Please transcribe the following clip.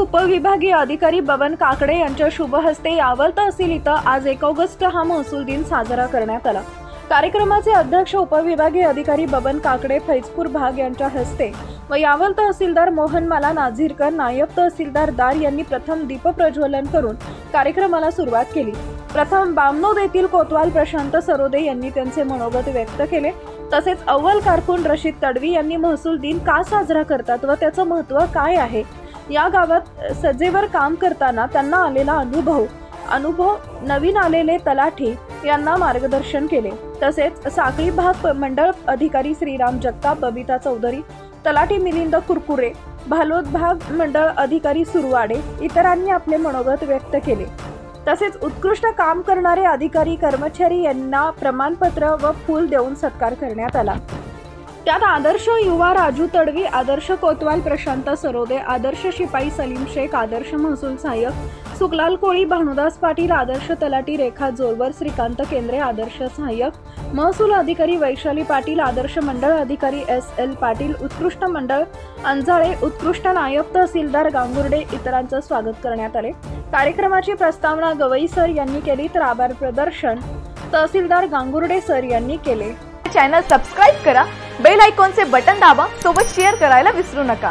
उपविभागीय अधिकारी बबन काकडे यांच्या शुभ हस्ते यावल तहसील इथं आज 1 ऑगस्ट हा महसूल दिन साजरा करण्यात आला। कार्यक्रमाचे अध्यक्ष उपविभागीय अधिकारी बबन काकडे फैजपूर भाग यांच्या हस्ते व यावल तहसीलदार मोहनमाला नाझीरकर नायब तहसीलदार दार यांनी प्रथम दीप प्रज्वलन करून कार्यक्रमाला सुरुवात केली। प्रथम बामनोद येथील कोतवाल प्रशांत सरोदे यांनी त्यांचे मनोगत व्यक्त केले। तसेच अव्वल कारकून रशीद तडवी यांनी महसूल दिन का साजरा करतात व त्याचं महत्त्व काय आहे, या गावात सजेवर काम करताना त्यांना आलेला अनुभव नवीन आलेले तलाठी यांना मार्गदर्शन केले। तसेच साखळी भाग मंडळ अधिकारी श्रीराम जगताप, बबिता चौधरी, तलाठी मिलिंद कुरकुरे, भालोद भाग मंडळ अधिकारी सुरवाडे इतरांनी आपले मनोगत व्यक्त केले। तसेच उत्कृष्ट काम करणारे अधिकारी कर्मचारी यांना प्रमाणपत्र व फूल देऊन सत्कार करण्यात आला। त्यात आदर्श युवा राजू तडवी, आदर्श कोतवाल प्रशांत सरोदे, आदर्श शिपाई सलीम शेख, आदर्श महसूल सहाय्यक सुखलाल कोळी, भानुदास पाटील, आदर्श तलाठी रेखा जोरवर, श्रीकांत केंद्रे, आदर्श सहाय्यक महसूल अधिकारी वैशाली पाटील, आदर्श मंडळ अधिकारी SL पाटील, उत्कृष्ट मंडळ अंजाळे, उत्कृष्ट नायब तहसीलदार गांगुर्डे इतरांचं स्वागत करण्यात आले। कार्यक्रमाची प्रस्तावना गवई सर यांनी केली तर आभार प्रदर्शन तहसीलदार गांगुर्डे सर यांनी केले। चॅनल सबस्क्राइब करा, बेल आयकॉनचे बटन दाबा, सोबत शेअर करायला विसरू नका।